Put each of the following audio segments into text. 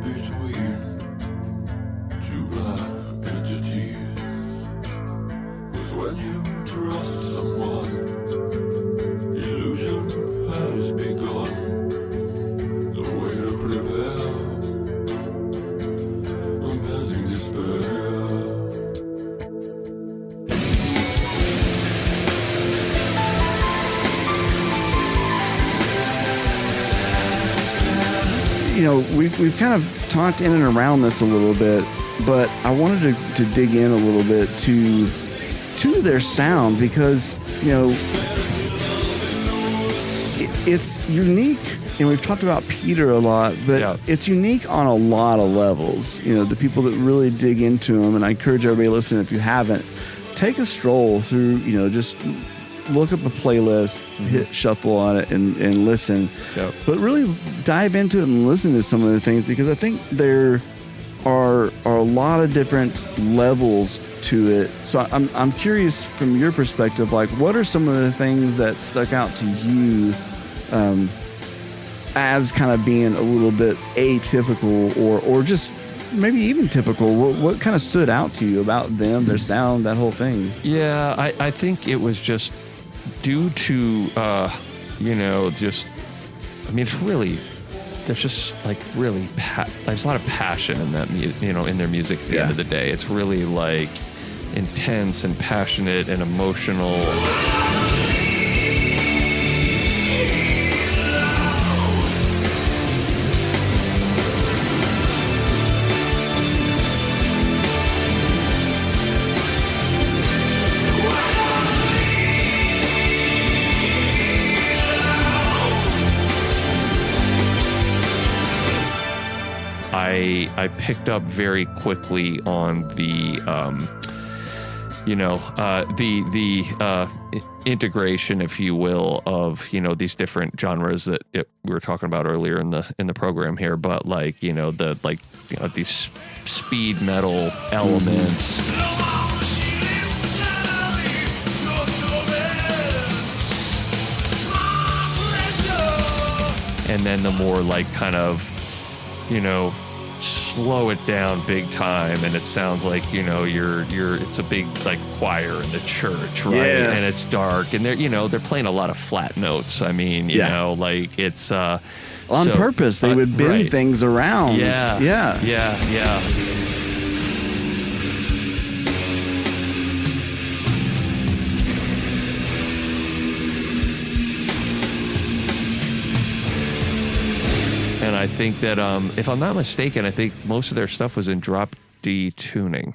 between two black entities was when you trust someone. Illusion has begun. The way to prepare. Impending despair. You know, we've kind of talked in and around this a little bit, but I wanted to dig in a little bit to their sound because, you know, it's unique, and we've talked about Peter a lot, but it's unique on a lot of levels. You know, the people that really dig into him, and I encourage everybody listening, if you haven't, take a stroll through, you know, just look up a playlist, hit shuffle on it, and listen. Yep. But really dive into it and listen to some of the things, because I think there are a lot of different levels to it. So I'm curious from your perspective, like, what are some of the things that stuck out to you as kind of being a little bit atypical or just maybe even typical? What kind of stood out to you about them, their sound, that whole thing? Yeah, I think it was just due to, you know, just, I mean, it's really, there's just like really, there's a lot of passion in that, you know, in their music at the end of the day. It's really like intense and passionate and emotional. I picked up very quickly on the, you know, the integration, if you will, of, you know, these different genres that we were talking about earlier in the program here. But like, you know, the like, you know, these speed metal elements. And then the more like kind of, you know, slow it down big time, and it sounds like, you know, it's a big like choir in the church, right? Yes. And it's dark, and they're playing a lot of flat notes. I mean, you know, like it's on purpose. They would bend things around. Yeah. And I think that, if I'm not mistaken, I think most of their stuff was in drop D tuning.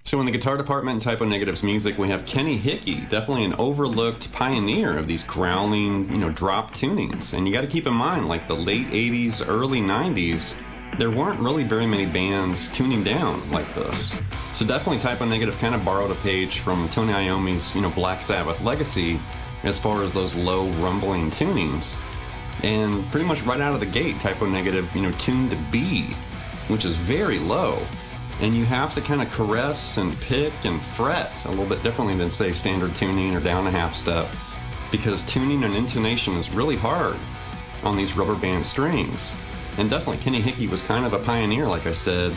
So in the guitar department in Type O Negative's music, we have Kenny Hickey, definitely an overlooked pioneer of these growling, you know, drop tunings. And you got to keep in mind, like the late 80s, early 90s, there weren't really very many bands tuning down like this. So definitely Type O Negative kind of borrowed a page from Tony Iommi's, you know, Black Sabbath legacy as far as those low rumbling tunings. And pretty much right out of the gate, Type O Negative, you know, tuned to B, which is very low. And you have to kind of caress and pick and fret a little bit differently than, say, standard tuning or down a half step, because tuning and intonation is really hard on these rubber band strings. And definitely Kenny Hickey was kind of a pioneer, like I said,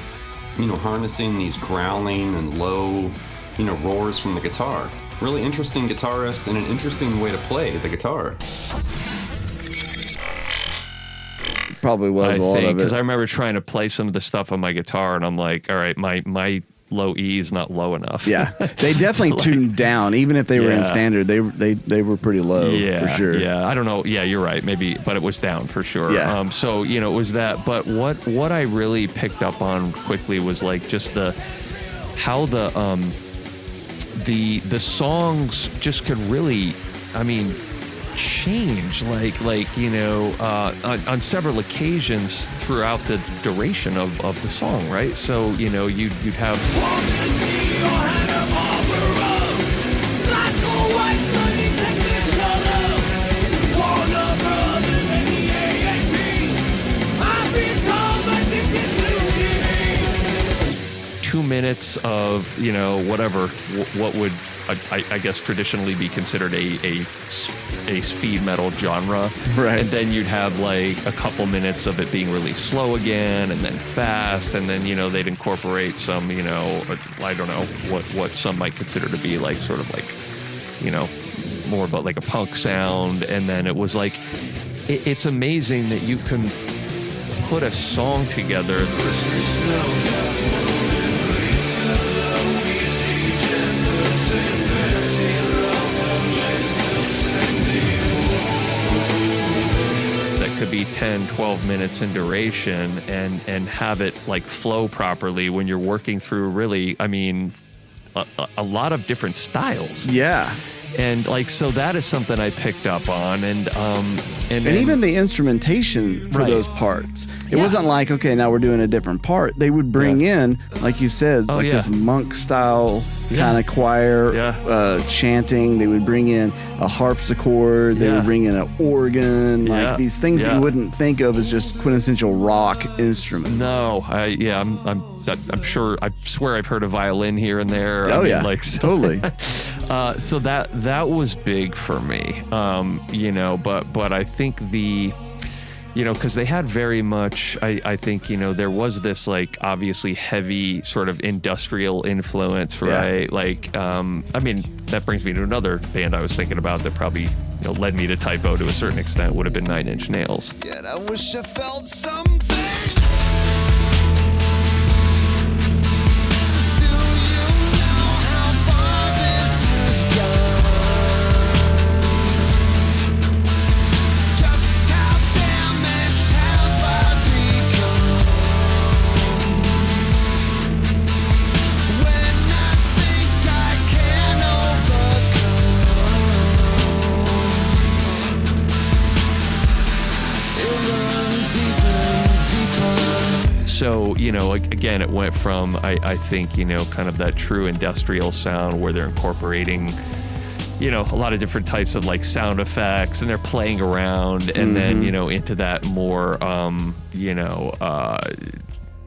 you know, harnessing these growling and low, you know, roars from the guitar. Really interesting guitarist and an interesting way to play the guitar. Probably was a lot of it. Because I remember trying to play some of the stuff on my guitar, and I'm like, all right, my low E is not low enough. Yeah, they definitely tuned down, even if they were in standard. They were pretty low, for sure. Yeah, I don't know. Yeah, you're right. Maybe, but it was down for sure. Yeah. So you know, it was that. But what I really picked up on quickly was like just how the songs just could really, I mean, change like you know, on several occasions throughout the duration of the song, right? So you know, you'd have minutes of, you know, whatever, what would I guess traditionally be considered a speed metal genre. Right. And then you'd have like a couple minutes of it being really slow again, and then fast, and then they'd incorporate some I don't know what some might consider to be like sort of like more about like a punk sound. And then it was like it's amazing that you can put a song together could be 10, 12 minutes in duration and have it like flow properly when you're working through really, I mean, a lot of different styles. Yeah. And like, so that is something I picked up on, and even the instrumentation for those parts. It wasn't like, okay, now we're doing a different part. They would bring in, like you said, this monk style kind of choir, chanting. They would bring in a harpsichord. They would bring in an organ, like these things that you wouldn't think of as just quintessential rock instruments. No, I'm sure. I swear I've heard a violin here and there. Totally. So that was big for me, but I think because they had very much, I think, there was this like obviously heavy sort of industrial influence, right? Like, I mean, that brings me to another band I was thinking about that probably led me to typo to a certain extent, would have been 9 Inch Nails. Yet I wish I felt something. So, again, it went from, I think, kind of that true industrial sound where they're incorporating, a lot of different types of like sound effects and they're playing around, and then, into that more, and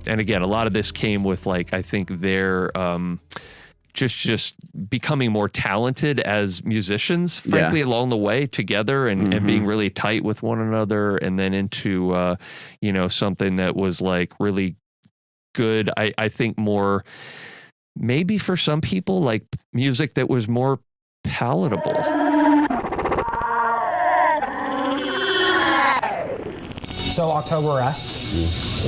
again, a lot of this came with like, I think their, just becoming more talented as musicians, frankly, along the way together and being really tight with one another, and then into, something that was like really good. I think more, maybe for some people, like music that was more palatable. So October Rest,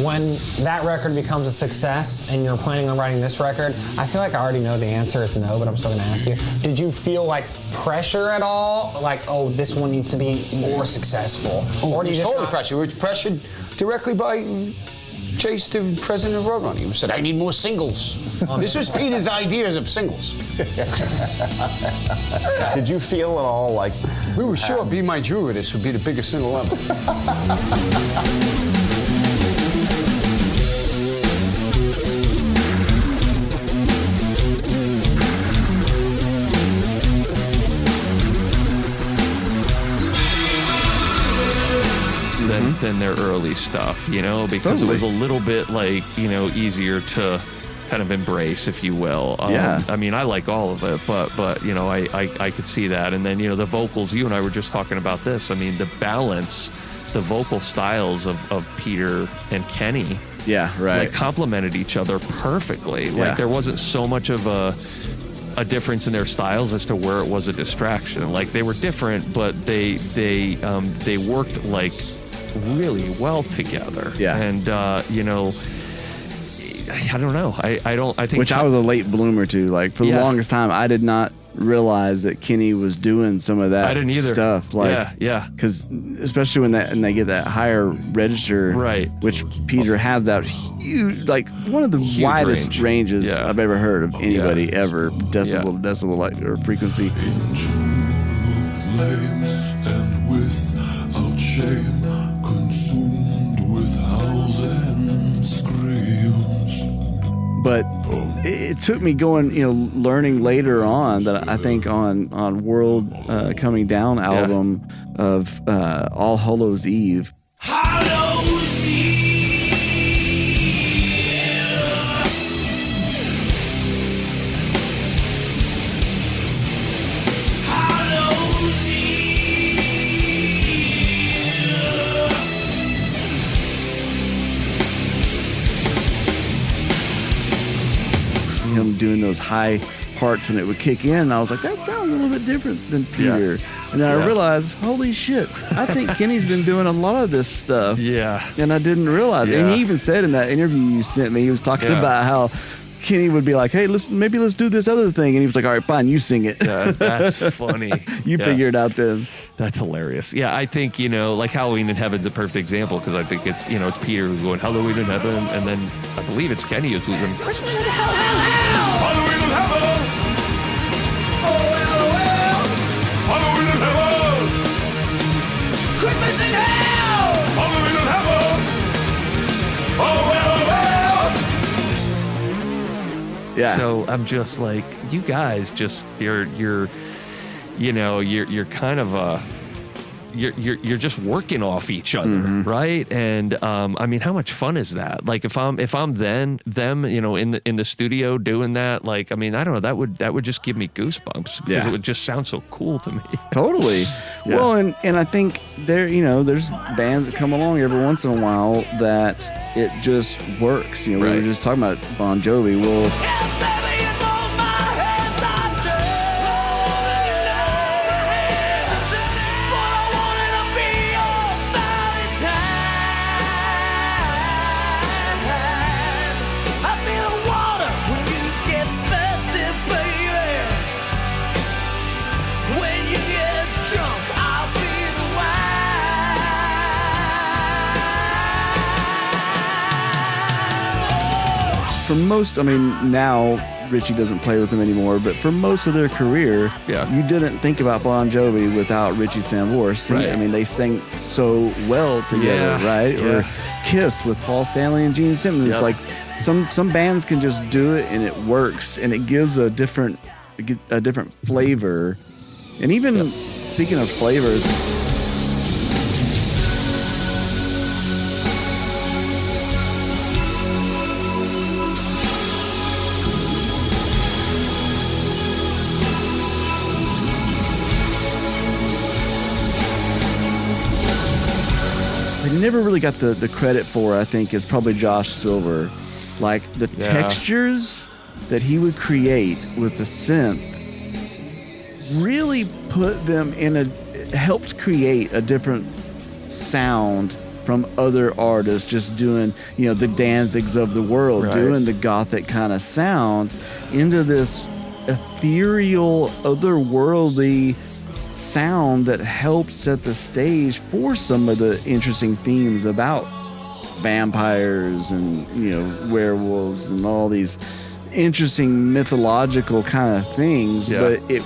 when that record becomes a success and you're planning on writing this record, I feel like I already know the answer is no, but I'm still gonna ask you. Did you feel like pressure at all? Like, oh, this one needs to be more successful? Or do you just totally pressure? We were pressured directly by Chase, the president of Roadrunner. He said, I need more singles. This was Peter's ideas of singles. Did you feel at all like... We were sure Be My Druidess would be the biggest single ever. Than their early stuff, because it was a little bit like, easier to kind of embrace, if you will. I mean, I like all of it, but I could see that. And then, the vocals, you and I were just talking about this. I mean, the balance, the vocal styles of Peter and Kenny, like complemented each other perfectly. Like there wasn't so much of a difference in their styles as to where it was a distraction. Like they were different, but they worked like really well together. And I don't know. I think I was a late bloomer to. Like for the longest time, I did not realize that Kenny was doing some of that I didn't either. stuff. Like, because especially when they get that higher register, right? Which Peter has that huge, like one of the widest ranges I've ever heard of anybody ever, decibel to decibel, like, or frequency. Flames and without shame, consumed with howls and screams. But it took me going, learning later on that I think on World Coming Down album of All Hallows Eve. Hallows Eve. and doing those high parts when it would kick in. And I was like, that sounds a little bit different than Peter. And then I realized, holy shit, I think Kenny's been doing a lot of this stuff. Yeah. And I didn't realize it. And he even said in that interview you sent me, he was talking about how Kenny would be like, hey, maybe let's do this other thing. And he was like, all right, fine, you sing it. Yeah, that's funny. You figure it out then. That's hilarious. Yeah, I think, like Halloween in Heaven's a perfect example because I think it's, it's Peter who's going Halloween in Heaven. And then I believe it's Kenny who's going Christmas in Hell, Hell, Hell. Halloween in heaven! Oh, well, well! Halloween in heaven! Christmas in hell! Halloween in heaven! Oh, well, well! Yeah. So I'm just like, you guys just, you're kind of you're just working off each other, right? And I mean, how much fun is that? Like if I'm them, in the studio doing that, like, I mean, I don't know, that would just give me goosebumps because it would just sound so cool to me. Totally. Well, and I think there's bands that come along every once in a while that it just works. We were just talking about Bon Jovi. Well, for most, I mean, now Richie doesn't play with them anymore, but for most of their career, you didn't think about Bon Jovi without Richie Sambora singing. I mean, they sang so well together, right? Or Kiss with Paul Stanley and Gene Simmons. It's like some bands can just do it and it works, and it gives a different flavor. And even speaking of flavors, never really got the credit for, I think, is probably Josh Silver. Like the textures that he would create with the synth really put them helped create a different sound from other artists just doing, the Danzigs of the world, doing the gothic kind of sound into this ethereal, otherworldly sound that helped set the stage for some of the interesting themes about vampires and werewolves and all these interesting mythological kind of things. But it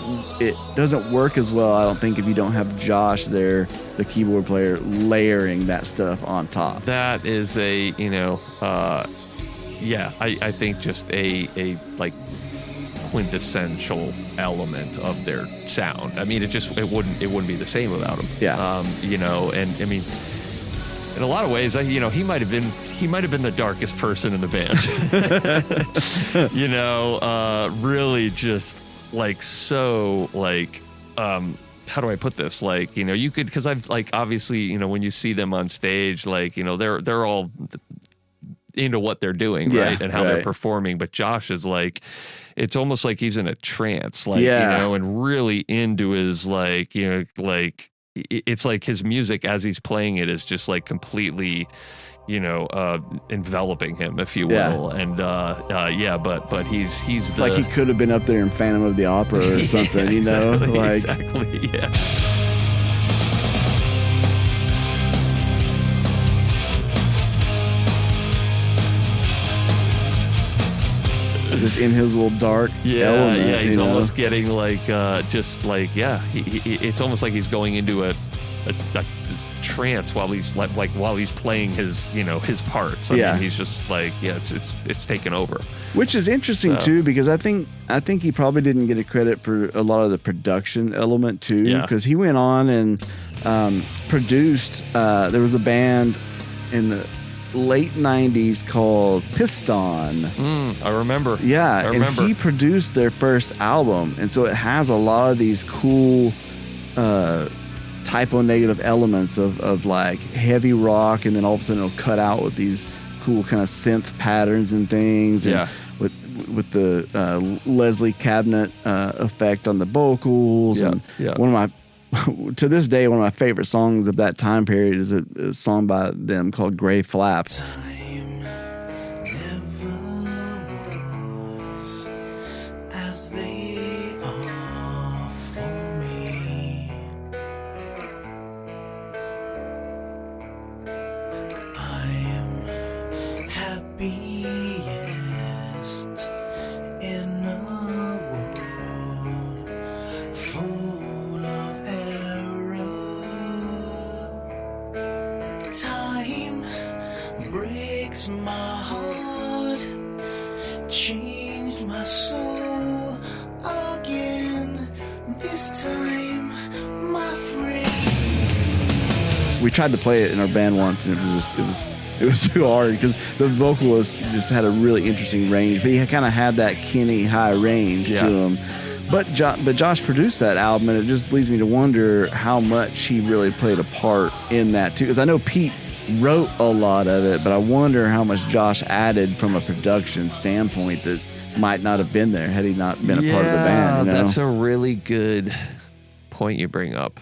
doesn't work as well, I don't think, if you don't have Josh there, the keyboard player, layering that stuff on top. That is I think just a like quintessential element of their sound. I mean, it wouldn't be the same without him. And I mean, in a lot of ways, he might have been the darkest person in the band. Really just like so like how do I put this? Like, you could, because I've like obviously, when you see them on stage, like, they're all into what they're doing, right? And how they're performing. But Josh is like, it's almost like he's in a trance, like, and really into his, like, like it's like his music as he's playing it is just like completely, enveloping him, if you will. And but he's it's like he could have been up there in Phantom of the Opera or something, exactly, just in his little dark element. He's almost getting like it's almost like he's going into a trance while he's while he's playing his his parts. I mean, he's just like it's taken over, which is interesting too, because I think he probably didn't get a credit for a lot of the production element too, because he went on and produced. There was a band in the late 90s called Piston. I remember. And he produced their first album, and so it has a lot of these cool typo negative elements of like heavy rock, and then all of a sudden it'll cut out with these cool kind of synth patterns and things, and with with the Leslie cabinet effect on the vocals. Yeah, And yeah. one of my to this day, one of my favorite songs of that time period is a song by them called Gray Flap. Time never was as they are for me. I am happiest in a world full of error. Time breaks my heart, changed my soul again. This time, my friend. We tried to play it in our band once, and it was too hard because the vocalist just had a really interesting range, but he kind of had that Kenny high range to him. But Josh produced that album, and it just leads me to wonder how much he really played a part in that too. Because I know Pete wrote a lot of it, but I wonder how much Josh added from a production standpoint that might not have been there had he not been a part of the band. You know? That's a really good point you bring up.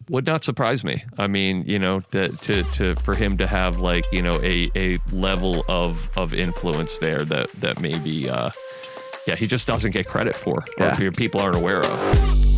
Would not surprise me. I mean, you know, that for him to have like, you know, a level of influence there that maybe he just doesn't get credit for, or if people aren't aware of.